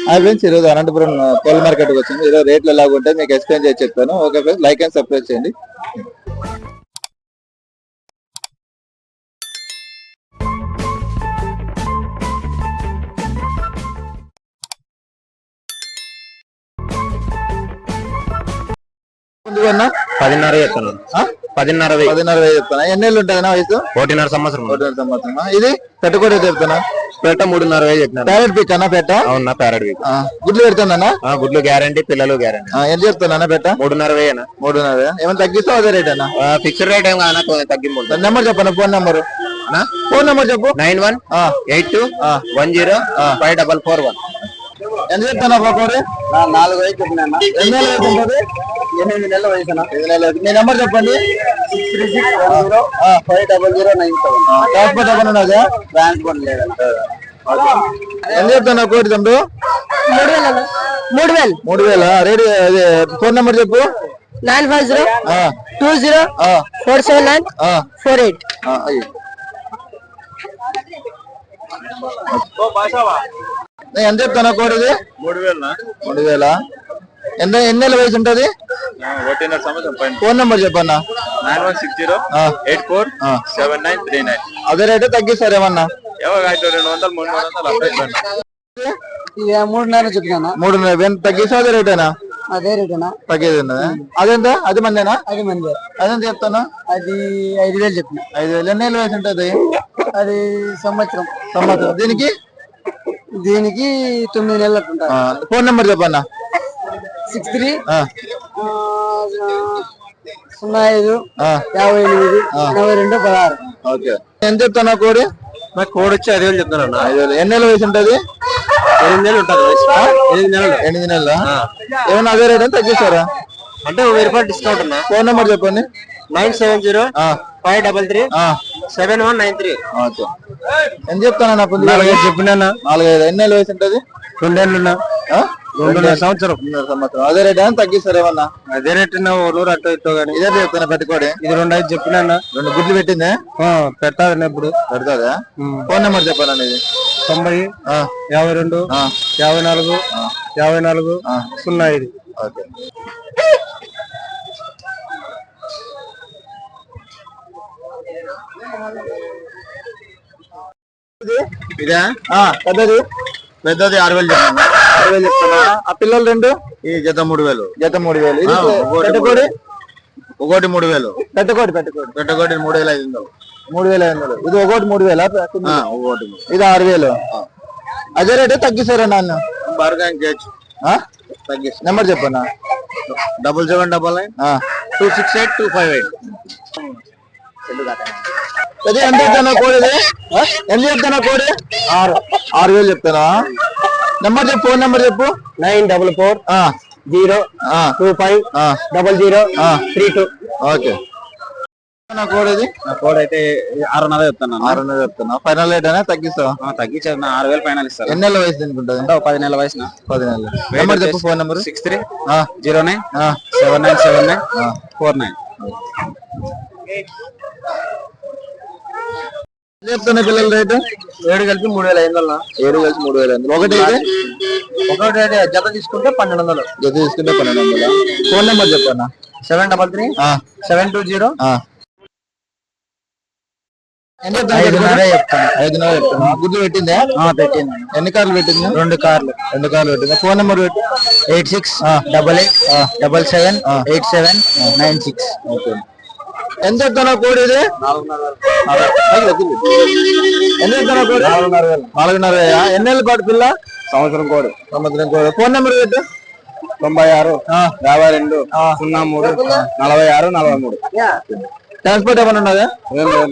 Friends ఈరోజు Anantapuram coal market కి వచ్చింది. ఈరోజు రేట్లు ఎలాగ ఉంటాయి మీకు ఎక్స్ప్లెయిన్ చేసి చెప్తాను. Okay friends, like and subscribe చేయండి. ముందుగా 10.5 చెప్తాను. 10.5 చెప్తానా. ఎన్నేళ్ళు ఉంటుంది వయసు? 1.5 సంవత్సరం. ఇది పెట్టకూడదు చెప్తానా. పెట్ట 3.5 చెప్తాను. ప్యారెట్ పీక్ అన్న పెట్ట. అవునా, ప్యారెట్ పీక్. గుడ్లు పెడుతుందన్నా? గుడ్లు గ్యారంటీ, పిల్లలు గ్యారంటీ. ఎంత చెప్తానా పెట్ట? 3.5. 3.5. ఏమైనా తగ్గిస్తావు అదే రేట్ అన్న? ఫిక్స్డ్ రేట్ ఏం కాదు, తగ్గింపు. నెంబర్ చెప్పన్నా, ఫోన్ నెంబర్. చెప్పు. 9182105441. ఎంత చెప్తానా పోకోరి? 4 వయసు చెప్పినా. 8 నెలల వయసు. మీ నెంబర్ చెప్పండి. 636505097. ట్రాన్స్పోర్ట్ ఏమన్నా ఉన్నదా? ట్రాన్స్పోర్ట్ లేదు. ఎంత చెప్తాను కోటి తమ్ముడు? 3,000. రేట్ ఫోన్ నెంబర్ చెప్పు. 9502047948. ఎంత చెప్తాను కోటి? 3,000. ఎన్ని నెలల వయసు ఉంటది? 1.5 సంవత్సరం. ఫోన్ నెంబర్ చెప్పన్నా. 9160847939. అదే రేటు తగ్గిస్తారు ఏమన్నా? 3.5 చెప్తాను. 3.5 తగ్గిస్తా అదే రేటేనా? అదే రేటేనా? తగ్గేది ఉన్నదా? అదెంత? అది మందేనా? అది మంది. అదెంత చెప్తాను? అది 5,000 చెప్పిన. 5,000. ఎన్ని నెలల వయసు ఉంటది? అది సంవత్సరం. దీనికి 9 నెలలు ఉంటాయి. ఫోన్ నెంబర్ చెప్పన్నా. 63 05 58 42 16. ఓకే. ఎంత చెప్తాను కోడి? నాకు కోడి వచ్చి 5,000 చెప్తాను. 5,000. ఎన్ని నెలల వయసు ఉంటది? 8 నెలలు ఉంటుంది. 8 నెలల. ఏమన్నా అదే రేట్ తగ్గిస్తారా? అంటే 1000 రూపాయలు డిస్కౌంట్ ఉన్నా. ఫోన్ నెంబర్ చెప్పండి. 9705337193. ఎంత చెప్తానా? 4,500 చెప్పినా. 4,500. ఎన్ని నెలల వయసు ఉంటది? 2 ఏళ్ళు. 2.5 సంవత్సరం. అదే రేట్ అని తగ్గిస్తారు ఏమన్నా? అదే రేట్ నూరు అట్టో ఇట్టో గానీ. ఇదే చెప్తాను పెట్టుకోండి. ఇది 2.5 చెప్పినా. 2 గుడ్లు పెట్టిందే పెట్టాలి ఎప్పుడు పెడతాదా? ఫోన్ నెంబర్ చెప్పాను. ఇది 90 52 54 54 05. ఓకే. ఇదా పెద్దది 6,000 చెప్తాను. 6,000 చెప్తానా? ఆ పిల్లలు 2 ఈ జత 3,000. జత 3,000. ఇది పెట్టుకోడి ఒకటి 3,000. పెట్టుకోడి 3,500. 3,500. ఇది ఒకటి 3,000. ఒకటి ఇది 6,000. అదే రేటే తగ్గిస్తారా నాన్న? బార్గెన్ చేయొచ్చు. తగ్గిస్తా. నెంబర్ చెప్పన్నా. 7799 268 258. ఎంత చెప్తానా కోడి? ఎంత చెప్తానా కోడి? 6,000 చెప్తానా? నెంబర్ చెప్పు. ఫోన్ నెంబర్ చెప్పు. 94402500032. ఓకే. కోడేది? కోడ్ అయితే 6,500 చెప్తాను. 6,500 చెప్తాను. ఫైనల్ రేట్ అయినా తగ్గిస్తావా? తగ్గించారు. 6,000 ఫైనల్ ఇస్తారు. ఎన్ని నెలల వయసు తినుకుంటుంది? 10 నెలల వయసు. 10 నెలలు. నెంబర్ చెప్పు. Phone number. 63 09 7979 49. చెప్తున్నా పిల్లల రేటు? 7 కలిపి 3,500. 7 కలిసి 3,500. ఒకటి జత తీసుకుంటే 1,200. జత తీసుకుంటే 1,200. ఫోన్ నెంబర్ చెప్పన్నా. 733 720. 5,500 చెప్తాను. గుడ్లు పెట్టిందే? పెట్టింది. ఎన్ని కార్లు పెట్టింది? 2 కార్లు. 2 కార్లు పెట్టింది. ఫోన్ నెంబర్ పెట్టు. 8688779796. ఓకే. ఎంత చెప్తాను కోడి? ఇది 4,500. ఎంత చెప్తాను కోడి? 4,500. ఎన్ని నెలల పాటు పిల్ల? సంవత్సరం కోడి. ఫోన్ నెంబర్ పెట్టు. 96 52 03 46 43. ట్రాన్స్పోర్ట్ ఏమైనా ఉన్నదా? ఏం లేదు.